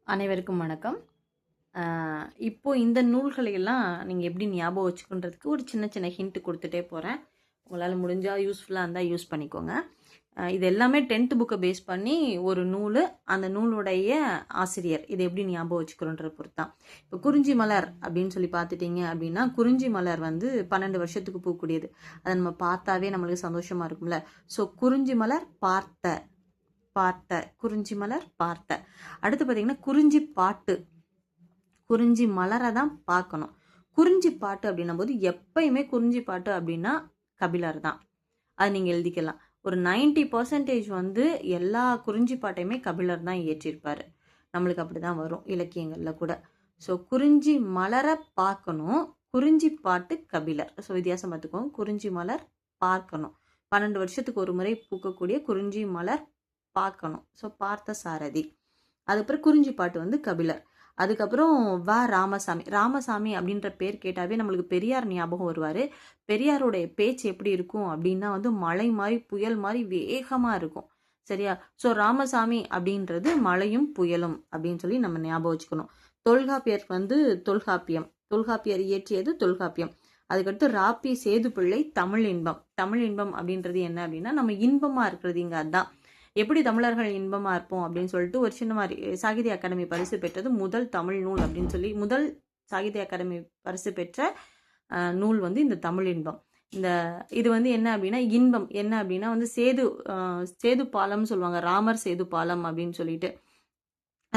அனைவருக்கும் வணக்கம். இப்போ இந்த நூல்களை எல்லாம் நீங்க எப்படி ஞாபகம் வச்சுக்கன்றதுக்கு ஒரு சின்ன சின்ன ஹிண்ட் குடுத்துட்டே போறேன். உங்களால முடிஞ்சா யூஸ்ஃபுல்லா இருந்தா யூஸ் பண்ணிக்கோங்க. இது எல்லாமே 10th புக்க பேஸ் பண்ணி ஒரு நூலு, அந்த நூலுடைய ஆசிரியர். இத எப்படி ஞாபகம் வச்சுக்கிறோன்றத பொறுத்து தான். இப்போ குறிஞ்சி மலர் அப்படின்னு சொல்லி பார்த்துட்டீங்க அப்படின்னா, குறிஞ்சி மலர் வந்து 12 வருஷத்துக்கு பூக்கக்கூடியது. அத நம்ம பார்த்தாவே நம்மளுக்கு சந்தோஷமா இருக்கும்ல. ஸோ குறிஞ்சி மலர் பார்த்த பார்த்த குறிஞ்சி மலர் பார்த்த. அடுத்து பார்த்தீங்கன்னா குறிஞ்சி பாட்டு. குறிஞ்சி மலரை தான் பார்க்கணும். குறிஞ்சி பாட்டு அப்படின்னும் போது எப்பயுமே குறிஞ்சி பாட்டு அப்படின்னா கபிலர் தான். அது நீங்க எழுதிக்கலாம். ஒரு 90% வந்து எல்லா குறிஞ்சி பாட்டையுமே கபிலர் தான் இயற்றியிருப்பாரு. நம்மளுக்கு அப்படிதான் வரும் இலக்கியங்கள்ல கூட. ஸோ குறிஞ்சி மலரை பார்க்கணும், குறிஞ்சி பாட்டு கபிலர். ஸோ வித்தியாசம் பார்த்துக்கோங்க. குறிஞ்சி மலர் பார்க்கணும். 12 வருஷத்துக்கு ஒரு முறை பூக்கக்கூடிய குறிஞ்சி மலர் பார்க்கணும். ஸோ பார்த்த சாரதி. அதுக்கப்புறம் குறிஞ்சி பாட்டு வந்து கபிலர். அதுக்கப்புறம் ராமசாமி. ராமசாமி அப்படின்ற பேர் கேட்டாவே நம்மளுக்கு பெரியார் ஞாபகம் வருவார். பெரியாருடைய பேச்சு எப்படி இருக்கும் அப்படின்னா வந்து மலை மாதிரி புயல் மாதிரி வேகமாக இருக்கும். சரியா? ஸோ ராமசாமி அப்படின்றது மலையும் புயலும் அப்படின்னு சொல்லி நம்ம ஞாபகம் வச்சுக்கணும். தொல்காப்பியர் வந்து தொல்காப்பியம். தொல்காப்பியர் இயற்றியது தொல்காப்பியம். அதுக்கடுத்து ராப்பி சேதுப்பிள்ளை தமிழ் இன்பம். தமிழ் இன்பம் அப்படின்றது என்ன அப்படின்னா நம்ம இன்பமாக இருக்கிறது இங்கே அதுதான். எப்படி தமிழர்கள் இன்பமா இருப்போம் அப்படின்னு சொல்லிட்டு ஒரு சின்ன மாதிரி சாகித்ய அகாடமி பரிசு பெற்றது முதல் தமிழ் நூல் அப்படின்னு சொல்லி முதல் சாகித்ய அகாடமி பரிசு பெற்ற நூல் வந்து இந்த தமிழ் இன்பம். இது வந்து என்ன அப்படின்னா இன்பம் என்ன அப்படின்னா வந்து சேது பாலம் சொல்லுவாங்க. ராமர் சேது பாலம் அப்படின்னு சொல்லிட்டு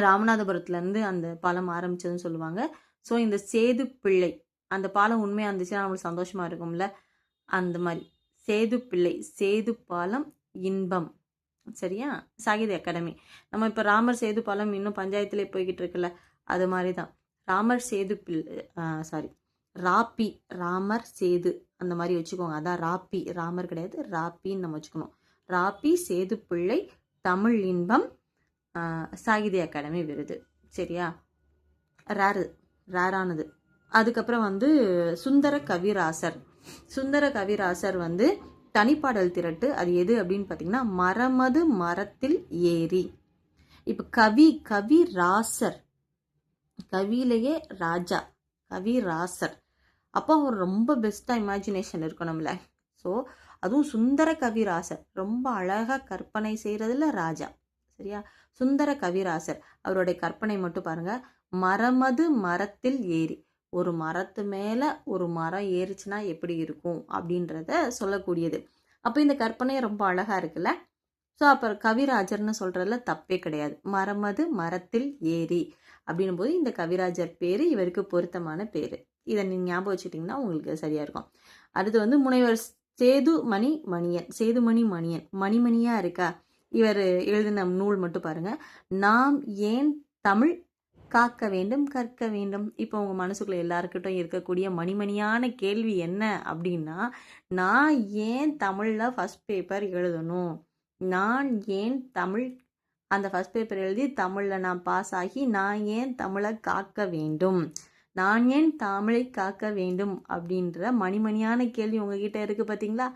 ராமநாதபுரத்துல இருந்து அந்த பாலம் ஆரம்பிச்சதுன்னு சொல்லுவாங்க. ஸோ இந்த சேது பிள்ளை அந்த பாலம் உண்மையா இருந்துச்சுன்னா நம்மளுக்கு சந்தோஷமா இருக்கும்ல. அந்த மாதிரி சேது பிள்ளை சேது பாலம் இன்பம். சரியா? சாகித்ய அகாடமி. நம்ம இப்போ ராமர் சேது பாலம் இன்னும் பஞ்சாயத்துல போய்கிட்டு இருக்குல்ல, அது மாதிரி தான் ராமர் சேது ராப்பி ராமர் சேது அந்த மாதிரி வச்சுக்கோங்க. அதான் ராப்பி, ராமர் கிடையாது, ராப்பின்னு நம்ம வச்சுக்கணும். ராப்பி சேது பிள்ளை தமிழ் இன்பம் சாகித்ய அகாடமி விருது. சரியா? ரேரானது. அதுக்கப்புறம் வந்து சுந்தர கவிராசர். சுந்தர கவிராசர் வந்து தனிப்பாடல் திரட்டு. அது எது அப்படின்னு பார்த்தீங்கன்னா மரமது மரத்தில் ஏறி. இப்போ கவிராசர், கவியிலேயே ராஜா, கவிராசர். அப்போ அவர் ரொம்ப பெஸ்ட்டாக இமேஜினேஷன் இருக்கும் நம்மள. ஸோ அதுவும் சுந்தர கவிராசர் ரொம்ப அழகாக கற்பனை செய்கிறதுல ராஜா. சரியா? சுந்தர கவிராசர் அவருடைய கற்பனை மட்டும் பாருங்க. மரமது மரத்தில் ஏறி. ஒரு மரத்து மேலே ஒரு மரம் ஏறிச்சுன்னா எப்படி இருக்கும் அப்படின்றத சொல்லக்கூடியது. அப்போ இந்த கற்பனை ரொம்ப அழகாக இருக்குல்ல. ஸோ அப்போ கவிராஜர்னு சொல்கிறதுல தப்பே கிடையாது. மரமது மரத்தில் ஏறி அப்படின்னும் போது இந்த கவிராஜர் பேர் இவருக்கு பொருத்தமான பேர். இதை நீங்கள் ஞாபகம் வச்சுட்டிங்கன்னா உங்களுக்கு சரியாக இருக்கும். அடுத்து வந்து முனைவர் சேதுமணி மணியன். மணிமணியாக இருக்கா? இவர் எழுதின நூல் மட்டும் பாருங்கள். நாம் ஏன் தமிழ் காக்க வேண்டும் கற்க வேண்டும். இப்போ உங்கள் மனசுக்குள்ள எல்லாருக்கிட்டும் இருக்கக்கூடிய மணிமணியான கேள்வி என்ன அப்படின்னா, நான் ஏன் தமிழில் ஃபஸ்ட் பேப்பர் எழுதணும்? நான் ஏன் தமிழ் அந்த ஃபஸ்ட் பேப்பர் எழுதி தமிழில் நான் பாஸ் ஆகி நான் ஏன் தமிழை காக்க வேண்டும்? நான் ஏன் தமிழை காக்க வேண்டும் அப்படின்ற மணிமணியான கேள்வி உங்ககிட்ட இருக்குது பார்த்தீங்களா?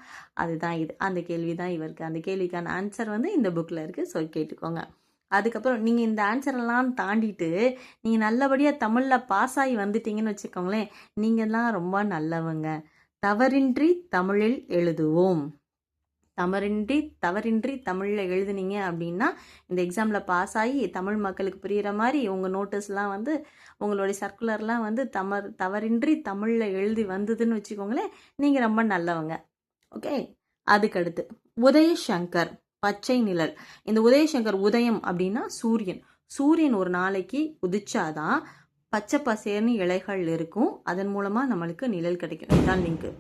அதுதான் இது. அந்த கேள்வி தான் இவருக்கு. அந்த கேள்விக்கான ஆன்சர் வந்து இந்த புக்கில் இருக்குது. ஸோ கேட்டுக்கோங்க. அதுக்கப்புறம் நீங்கள் இந்த ஆன்சரெல்லாம் தாண்டிட்டு நீங்கள் நல்லபடியாக தமிழில் பாஸ் ஆகி வந்துட்டீங்கன்னு வச்சுக்கோங்களேன், நீங்கள்லாம் ரொம்ப நல்லவங்க. தவறின்றி தமிழில் எழுதுவோம். தவறின்றி தமிழில் எழுதுனீங்க அப்படின்னா இந்த எக்ஸாமில் பாஸ் ஆகி தமிழ் மக்களுக்கு புரிகிற மாதிரி உங்கள் நோட்டீஸ்லாம் வந்து உங்களுடைய சர்க்குலர்லாம் வந்து தவறின்றி தமிழில் எழுதி வந்ததுன்னு வச்சுக்கோங்களேன், நீங்கள் ரொம்ப நல்லவங்க. ஓகே. அதுக்கடுத்து உதயசங்கர் பச்சை நிழல். இந்த உதயசங்கர் உதயம் அப்படின்னா சூரியன் ஒரு நாளைக்கு உதிச்சாதான் பச்சை பசேர்னு இலைகள் இருக்கும். அதன் மூலமா நம்மளுக்கு நிழல் கிடைக்கும். இதுதான் லிங்க்.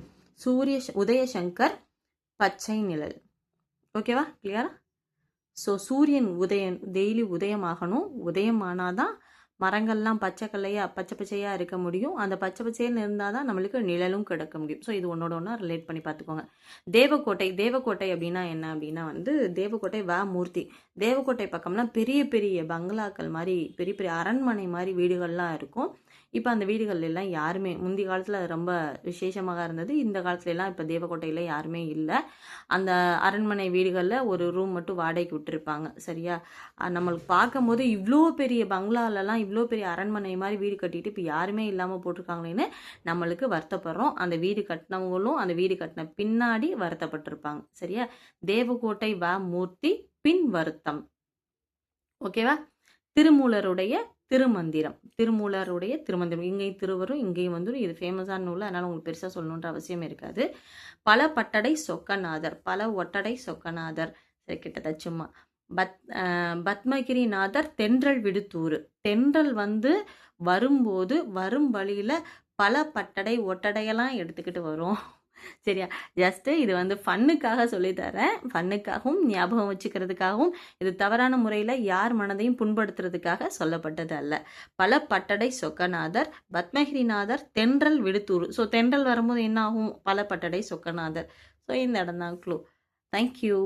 உதயசங்கர் பச்சை நிழல். ஓகேவா? கிளியரா? ஸோ சூரியன் டெய்லி உதயமாகணும். உதயமானாதான் மரங்கள்லாம் பச்சையாக இருக்க முடியும். அந்த பச்சை பச்சைன்னு இருந்தால் தான் நம்மளுக்கு நிழலும் கிடைக்க முடியும். ஸோ இது ஒன்றோட ஒன்றா ரிலேட் பண்ணி பார்த்துக்கோங்க. தேவக்கோட்டை அப்படின்னா என்ன அப்படின்னா வந்து தேவக்கோட்டை மூர்த்தி. தேவக்கோட்டை பக்கம்லாம் பெரிய பெரிய பங்களாக்கள் மாதிரி பெரிய பெரிய அரண்மனை மாதிரி வீடுகள்லாம் இருக்கும். இப்போ அந்த வீடுகள் எல்லாம் யாருமே, முந்தைய காலத்தில் அது ரொம்ப விசேஷமாக இருந்தது. இந்த காலத்துல எல்லாம் இப்போ தேவக்கோட்டையில் யாருமே இல்லை. அந்த அரண்மனை வீடுகளில் ஒரு ரூம் மட்டும் வாடகைக்கு விட்டுருப்பாங்க. சரியா? நம்மளுக்கு பார்க்கும்போது இவ்வளோ பெரிய பங்களாலெல்லாம் இவ்வளோ பெரிய அரண்மனை மாதிரி வீடு கட்டிட்டு இப்போ யாருமே இல்லாமல் போட்டிருக்காங்களேன்னு நம்மளுக்கு வருத்தப்படுறோம். அந்த வீடு கட்டினவங்களும் அந்த வீடு கட்டின பின்னாடி வருத்தப்பட்டிருப்பாங்க. சரியா? தேவக்கோட்டை வ மூர்த்தி பின் வருத்தம். ஓகேவா? திருமூலருடைய திருமந்திரம். திருமூலருடைய திருமந்திரம். இங்கேயும் திருவரும் இங்கேயும் வந்துடும். இது ஃபேமஸான நூல், அதனால் உங்களுக்கு பெருசாக சொல்லணுன்ற அவசியம் இருக்காது. பல பட்டடை சொக்கநாதர், பல ஒட்டடை சொக்கநாதர். சரி, கிட்டத்தட்ட சும்மா. பத்மகிரிநாதர் தென்றல் விடுத்தூர். தென்றல் வந்து வரும்போது வரும் வழியில் பல பட்டடை ஒட்டடையெல்லாம் எடுத்துக்கிட்டு வரும். சரியா? ஜஸ்ட்டு இது வந்து ஃபன்னுக்காக சொல்லித்தரேன். ஃபன்னுக்காகவும் ஞாபகம் வச்சுக்கிறதுக்காகவும், இது தவறான முறையில் யார் மனதையும் புண்படுத்துறதுக்காக சொல்லப்பட்டது அல்ல. பல பட்டடை சொக்கநாதர், பத்மகிரிநாதர், தென்றல் விடுத்தூர். ஸோ தென்றல் வரும்போது என்ன ஆகும்? பல பட்டடை சொக்கநாதர். ஸோ இந்த இடம் தான் க்ளூ. தேங்க்யூ.